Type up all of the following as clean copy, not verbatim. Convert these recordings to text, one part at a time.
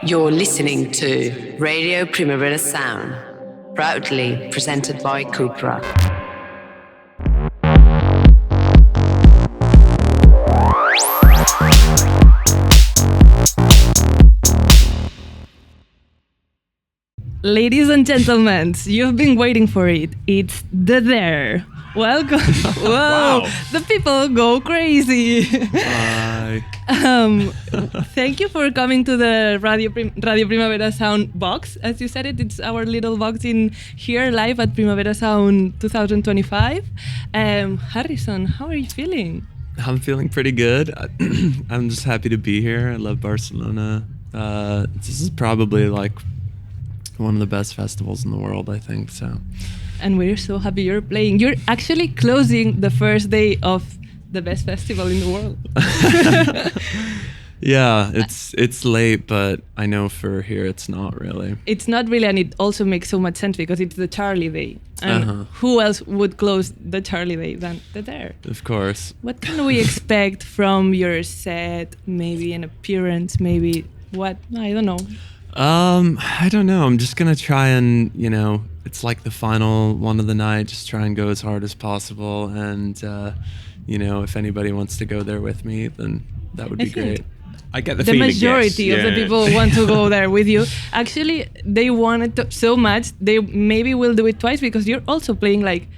You're listening to Radio Primavera Sound, proudly presented by CUPRA. Ladies and gentlemen, you've been waiting for it. It's the There. Welcome. Whoa, Wow. The people go crazy. Hi. Thank you for coming to the Radio Primavera Sound box. As you said it's our little box in here live at Primavera Sound 2025. Harrison, how are you feeling? I'm feeling pretty good. I'm just happy to be here. I love Barcelona. This is probably like one of the best festivals in the world, I think. So. And we're so happy you're playing. You're actually closing the first day of the best festival in the world. Yeah, it's late, but I know for here it's not really. It's not really, and it also makes so much sense because it's the Charlie Day. And who else would close the Charlie Day than the There? Of course. What can we expect from your set? Maybe an appearance, maybe what? I don't know. I don't know. I'm just gonna try and, it's like the final one of the night, just try and go as hard as possible. And, if anybody wants to go there with me, then that would be great. I get the The feeling, majority yes. of the people want to go there with you. Actually, they wanted to so much, they maybe will do it twice because you're also playing like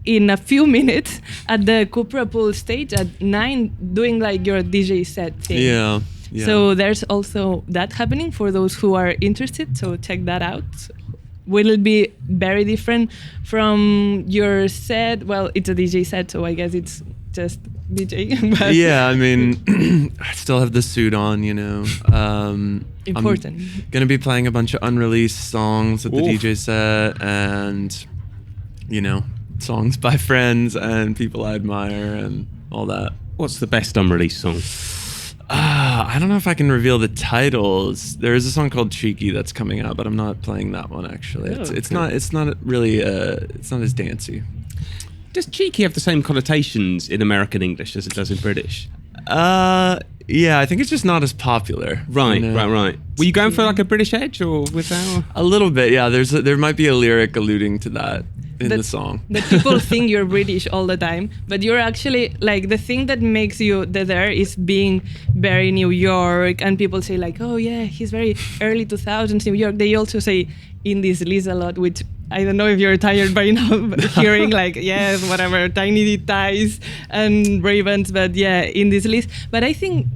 in a few minutes at the CUPRA Pulse stage at 9, doing like your DJ set thing. Yeah. So there's also that happening for those who are interested. So check that out. Will it be very different from your set? Well, it's a DJ set, so I guess it's just DJ. But Yeah, I mean, I still have the suit on, Important. I'm gonna be playing a bunch of unreleased songs at the DJ set, and songs by friends and people I admire and all that. What's the best unreleased song? I don't know if I can reveal the titles. There is a song called Cheeky that's coming out, but I'm not playing that one actually. It's not really it's not as dancey. Does cheeky have the same connotations in American English as it does in British? Yeah, I think it's just not as popular. Right. Were you going for like a British edge or without? A little bit, yeah. There might be a lyric alluding to that in the song. That people think you're British all the time, but you're actually like the thing that makes you the There is being very New York, and people say like, oh yeah, he's very early 2000s New York. They also say in this list a lot, which I don't know if you're tired by now hearing like, yes, whatever, tiny ties and ravens, but yeah, in this list. But I think,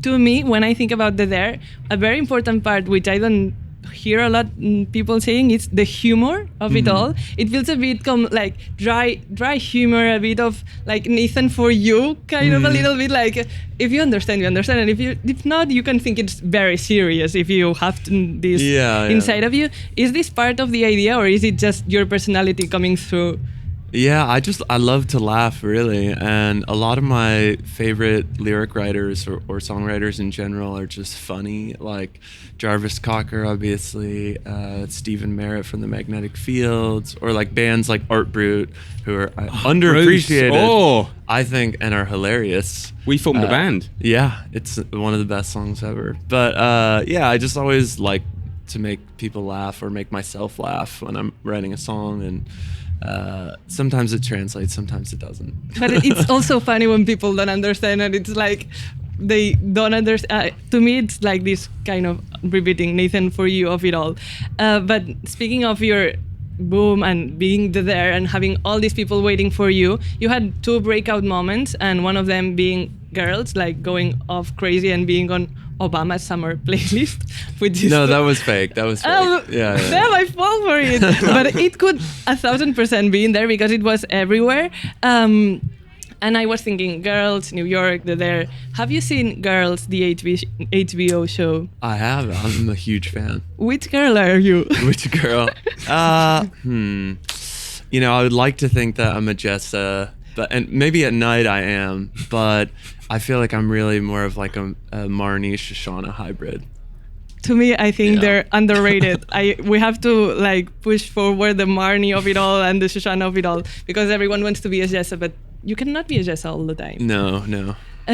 to me, when I think about the There, a very important part, which I don't hear a lot people saying, is the humor of it all. It feels a bit like dry humor, a bit of like Nathan For You, kind of a little bit like, if you understand, you understand, and if not, you can think it's very serious if you have this inside of you. Is this part of the idea, or is it just your personality coming through? Yeah, I love to laugh, really, and a lot of my favorite lyric writers or songwriters in general are just funny, like Jarvis Cocker, obviously, Stephen Merritt from the Magnetic Fields, or like bands like Art Brut, who are underappreciated, I think, and are hilarious. We formed a band. Yeah, it's one of the best songs ever. But I just always like to make people laugh or make myself laugh when I'm writing a song, and sometimes it translates, sometimes it doesn't. But it's also funny when people don't understand, and it's like they don't understand. To me, it's like this kind of repeating Nathan For You of it all. But speaking of your boom and being There and having all these people waiting for you, you had 2 breakout moments, and one of them being girls like going off crazy and being on Obama's summer playlist, which is that was fake. Yeah. Damn, I fall for it. But it could 1,000% be in there because it was everywhere. And I was thinking, Girls, New York, the There. Have you seen Girls, the HBO show? I have. I'm a huge fan. Which girl are you? Which girl? I would like to think that I'm a Jessa, and maybe at night I am, but I feel like I'm really more of like a Marnie Shoshana hybrid. To me, I think they're underrated. We have to like push forward the Marnie of it all and the Shoshana of it all, because everyone wants to be a Jessa, but you cannot be a Jessa all the time. No.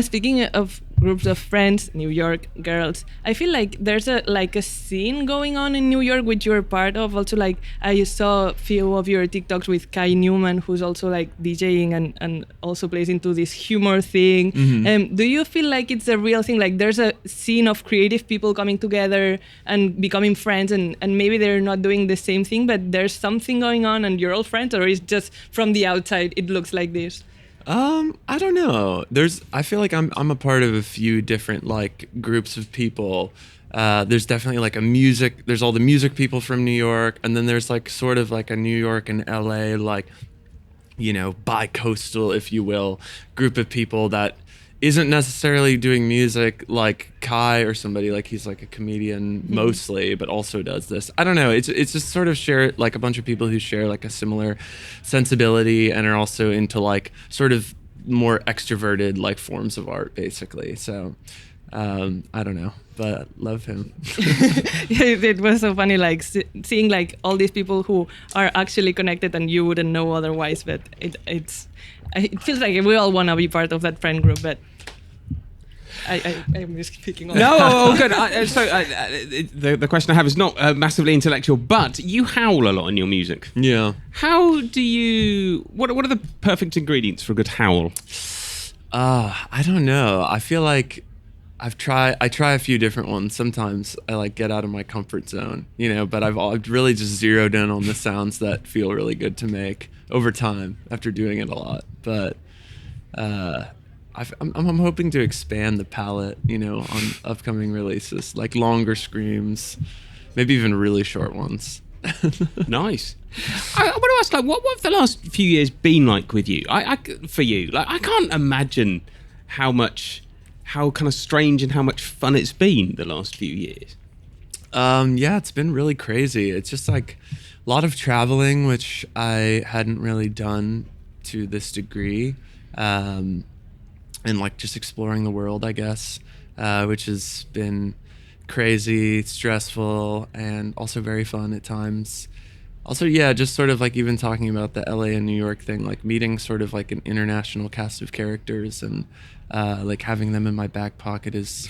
Speaking of groups of friends, New York girls, I feel like there's a scene going on in New York which you're part of. Also, like I saw a few of your TikToks with Kai Newman, who's also like DJing and also plays into this humor thing. Do you feel like it's a real thing? Like there's a scene of creative people coming together and becoming friends, and maybe they're not doing the same thing, but there's something going on and you're all friends, or is just from the outside it looks like this? I don't know. I feel like I'm a part of a few different like groups of people. There's definitely like there's all the music people from New York, and then there's like sort of like a New York and LA, like, you know, bi-coastal, if you will, group of people that isn't necessarily doing music like Kai or somebody. Like he's like a comedian mostly, but also does this. I don't know. It's just sort of like a bunch of people who share like a similar sensibility and are also into like sort of more extroverted like forms of art, basically. So I don't know, but love him. It was so funny, like seeing like all these people who are actually connected and you wouldn't know otherwise. But it feels like we all want to be part of that friend group, but I'm just speaking on. No, good. The question I have is not massively intellectual, but you howl a lot in your music. Yeah. How do you? What are the perfect ingredients for a good howl? I don't know. I feel like I try a few different ones. Sometimes I like get out of my comfort zone, you know, but I've really just zeroed in on the sounds that feel really good to make over time after doing it a lot. But I'm hoping to expand the palette, you know, on upcoming releases, like longer screams, maybe even really short ones. Nice. I want to ask, like, what have the last few years been like with you? For you, like, I can't imagine how kind of strange and how much fun it's been the last few years. Yeah, it's been really crazy. It's just like a lot of traveling, which I hadn't really done to this degree. And like just exploring the world, I guess, which has been crazy, stressful, and also very fun at times. Also, yeah, just sort of like even talking about the LA and New York thing, like meeting sort of like an international cast of characters and like having them in my back pocket is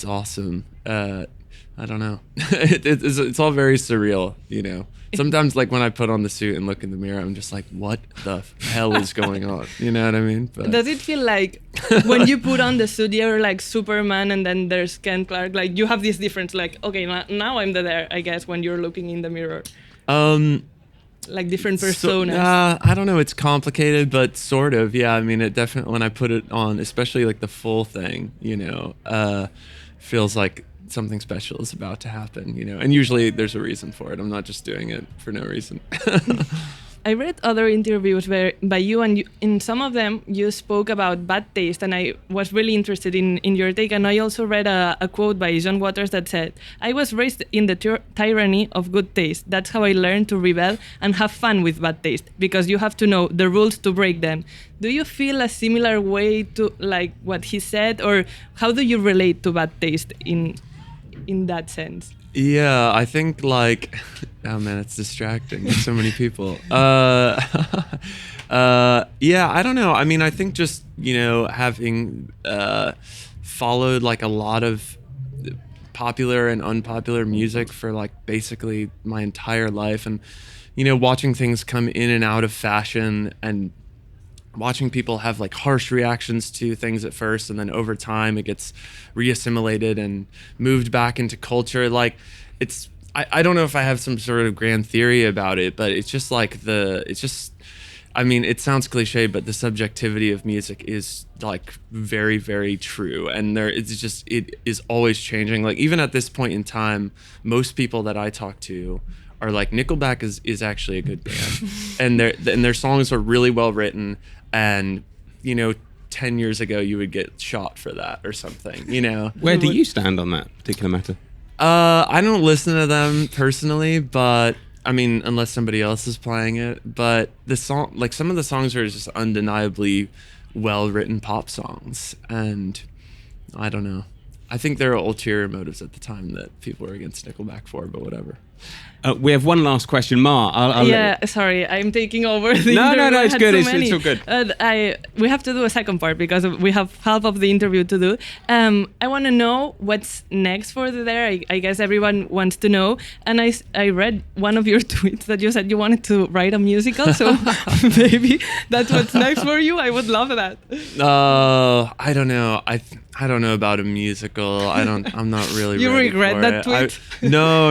awesome. I don't know. It's all very surreal, you know. Sometimes, like, when I put on the suit and look in the mirror, I'm just like, what the hell is going on? You know what I mean? But does it feel like when you put on the suit, you're like Superman and then there's Ken Clark? Like, you have this difference, like, okay, now I'm there, I guess, when you're looking in the mirror. Like different personas. I don't know. It's complicated, but sort of. Yeah, I mean, it definitely, when I put it on, especially like the full thing, you know, feels like something special is about to happen, you know, and usually there's a reason for it. I'm not just doing it for no reason. I read other interviews by you, and in some of them you spoke about bad taste, and I was really interested in your take. And I also read a quote by John Waters that said, "I was raised in the tyranny of good taste. That's how I learned to rebel and have fun with bad taste, because you have to know the rules to break them." Do you feel a similar way to like what he said, or how do you relate to bad taste in that sense? Yeah, I think like, oh man, it's distracting. There's so many people. Yeah, I don't know. I mean, I think just, you know, having followed like a lot of popular and unpopular music for like basically my entire life, and, you know, watching things come in and out of fashion and watching people have like harsh reactions to things at first, and then over time it gets reassimilated and moved back into culture. Like I don't know if I have some sort of grand theory about it, but it's just like I mean, it sounds cliche, but the subjectivity of music is like very, very true. And it is always changing. Like even at this point in time, most people that I talk to are like, Nickelback is actually a good band. and their songs are really well written. And, you know, 10 years ago, you would get shot for that or something, you know? Where do you stand on that particular matter? I don't listen to them personally, but I mean, unless somebody else is playing it. But the song, like some of the songs are just undeniably well-written pop songs. And I don't know. I think there are ulterior motives at the time that people were against Nickelback for, but whatever. We have one last question, Ma. Sorry, I'm taking over the No, interview. it's good. It's all good. We have to do a second part because we have half of the interview to do. I want to know what's next for there. I guess everyone wants to know. And I read one of your tweets that you said you wanted to write a musical. So maybe that's what's next for you. I would love that. I don't know. I don't know about a musical. I'm not really. You ready regret for that it. tweet? No.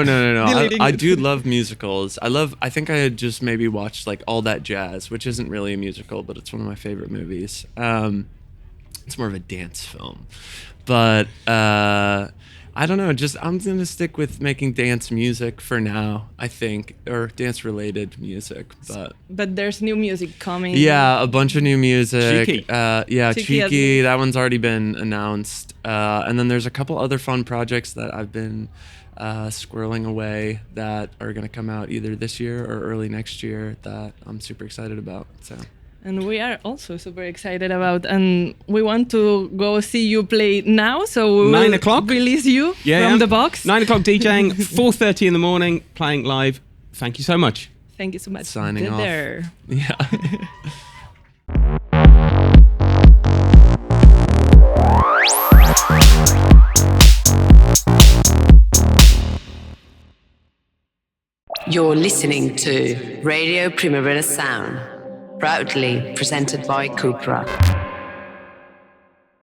I it. do love musicals. I think I had just maybe watched like All That Jazz, which isn't really a musical, but it's one of my favorite movies. It's more of a dance film, but I don't know. I'm gonna stick with making dance music for now. I think, or dance related music, But there's new music coming. Yeah, a bunch of new music. Cheeky. Cheeky. That one's already been announced. And then there's a couple other fun projects that I've been squirreling away that are going to come out either this year or early next year that I'm super excited about. So. And we are also super excited about, and we want to go see you play now. So we 9 will o'clock? release you from the box. 9 o'clock DJing, 4:30 in the morning, playing live. Thank you so much. Thank you so much. Signing off. There. Yeah. You're listening to Radio Primavera Sound, proudly presented by CUPRA.